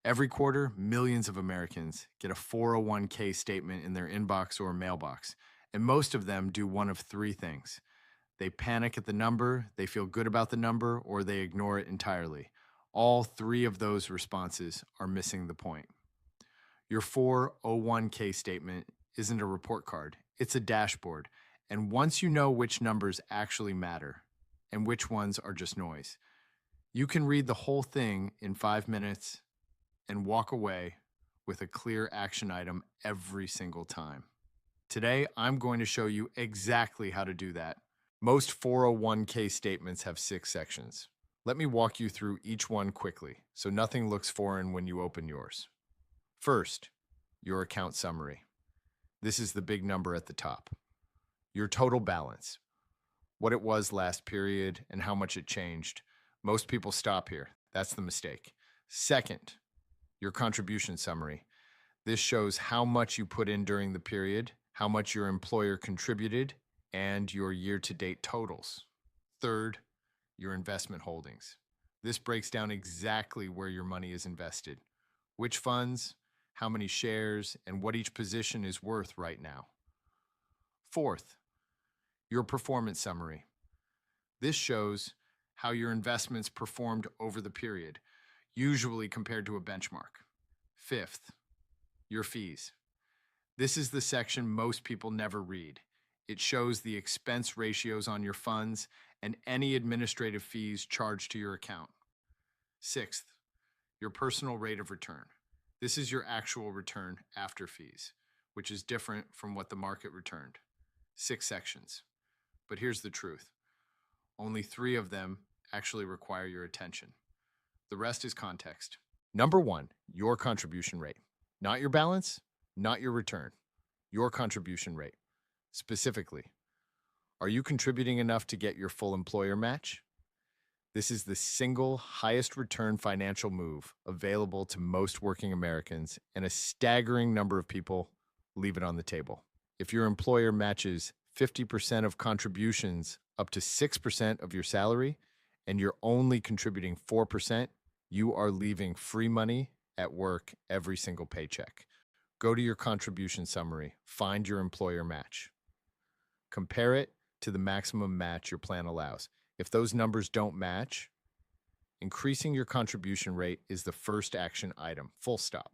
Every quarter, millions of Americans get a 401k statement in their inbox or mailbox, and most of them do one of three things. They panic at the number, they feel good about the number, or they ignore it entirely. All three of those responses are missing the point. Your 401k statement isn't a report card, it's a dashboard. And once you know which numbers actually matter and which ones are just noise, you can read the whole thing in 5 minutes and walk away with a clear action item every single time. Today, I'm going to show you exactly how to do that. Most 401k statements have 6 sections. Let me walk you through each one quickly so nothing looks foreign when you open yours. First, your account summary. This is the big number at the top. Your total balance, what it was last period and how much it changed. Most people stop here. That's the mistake. Second, your contribution summary. This shows how much you put in during the period, how much your employer contributed, and your year-to-date totals. Third, your investment holdings. This breaks down exactly where your money is invested, which funds, how many shares, and what each position is worth right now. Fourth, your performance summary. This shows how your investments performed over the period, usually compared to a benchmark. Fifth, your fees. This is the section most people never read. It shows the expense ratios on your funds and any administrative fees charged to your account. Sixth, your personal rate of return. This is your actual return after fees, which is different from what the market returned. 6 sections. But here's the truth. Only 3 of them actually require your attention. The rest is context. Number 1, your contribution rate. Not your balance, not your return. Your contribution rate. Specifically, are you contributing enough to get your full employer match? This is the single highest return financial move available to most working Americans, and a staggering number of people leave it on the table. If your employer matches 50% of contributions up to 6% of your salary, and you're only contributing 4%, you are leaving free money at work every single paycheck. Go to your contribution summary, find your employer match. Compare it to the maximum match your plan allows. If those numbers don't match, increasing your contribution rate is the first action item, full stop.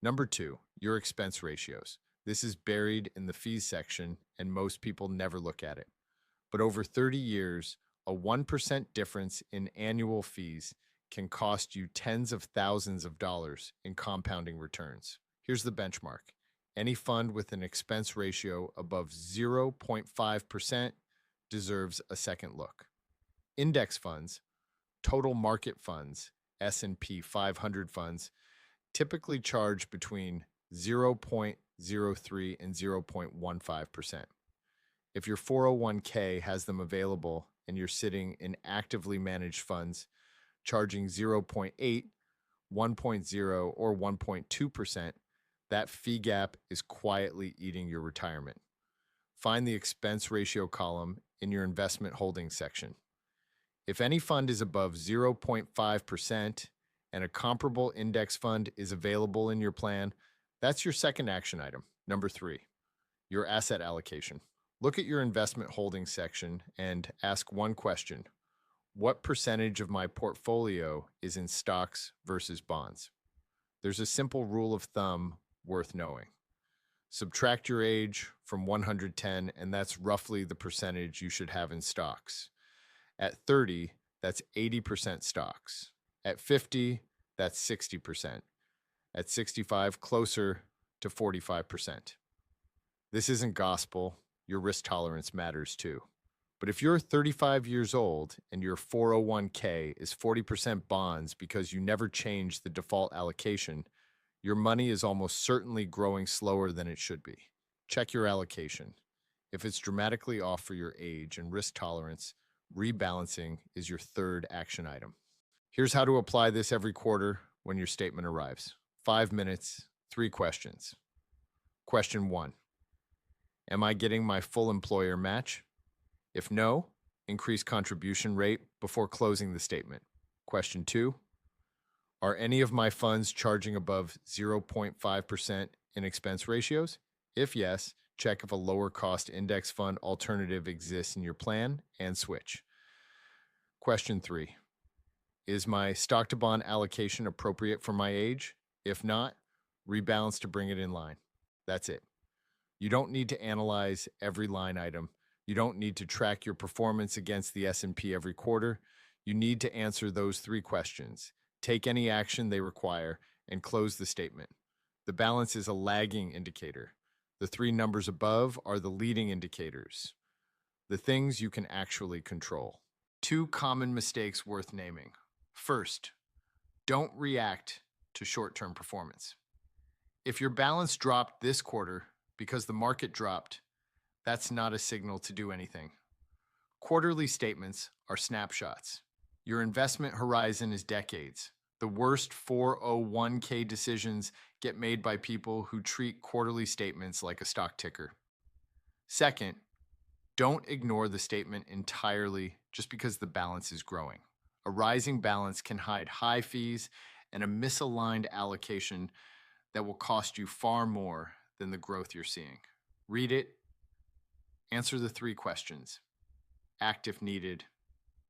Number 2, your expense ratios. This is buried in the fees section, and most people never look at it. But over 30 years, a 1% difference in annual fees can cost you tens of thousands of dollars in compounding returns. Here's the benchmark. Any fund with an expense ratio above 0.5% deserves a second look. Index funds, total market funds, S&P 500 funds, typically charge between 0.03 and 0.15%. If your 401k has them available and you're sitting in actively managed funds charging 0.8, 1.0, or 1.2%, that fee gap is quietly eating your retirement. Find the expense ratio column in your investment holdings section. If any fund is above 0.5% and a comparable index fund is available in your plan, that's your second action item. Number 3, your asset allocation. Look at your investment holdings section and ask one question. What percentage of my portfolio is in stocks versus bonds? There's a simple rule of thumb worth knowing. Subtract your age from 110, and that's roughly the percentage you should have in stocks. At 30, that's 80% stocks. At 50, that's 60%. At 65, closer to 45%. This isn't gospel. Your risk tolerance matters too. But if you're 35 years old and your 401k is 40% bonds because you never changed the default allocation, your money is almost certainly growing slower than it should be. Check your allocation. If it's dramatically off for your age and risk tolerance, rebalancing is your third action item. Here's how to apply this every quarter when your statement arrives. 5 minutes, 3 questions. Question 1. Am I getting my full employer match? If no, increase contribution rate before closing the statement. Question 2. Are any of my funds charging above 0.5% in expense ratios? If yes, check if a lower cost index fund alternative exists in your plan and switch. Question 3. Is my stock to bond allocation appropriate for my age? If not, rebalance to bring it in line. That's it. You don't need to analyze every line item. You don't need to track your performance against the S&P every quarter. You need to answer those 3 questions. Take any action they require and close the statement. The balance is a lagging indicator. The 3 numbers above are the leading indicators, the things you can actually control. 2 common mistakes worth naming. First, don't react to short-term performance. If your balance dropped this quarter because the market dropped, that's not a signal to do anything. Quarterly statements are snapshots. Your investment horizon is decades. The worst 401k decisions get made by people who treat quarterly statements like a stock ticker. Second, don't ignore the statement entirely just because the balance is growing. A rising balance can hide high fees and a misaligned allocation that will cost you far more than the growth you're seeing. Read it, answer the 3 questions, act if needed,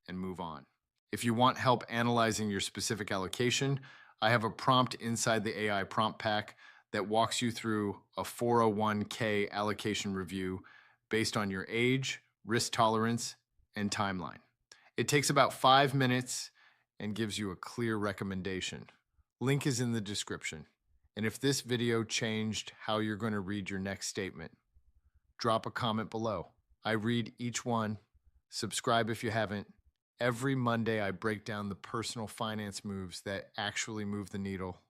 and move on. If you want help analyzing your specific allocation, I have a prompt inside the AI prompt pack that walks you through a 401k allocation review based on your age, risk tolerance, and timeline. It takes about 5 minutes and gives you a clear recommendation. Link is in the description. And if this video changed how you're going to read your next statement, drop a comment below. I read each one. Subscribe if you haven't. Every Monday, I break down the personal finance moves that actually move the needle.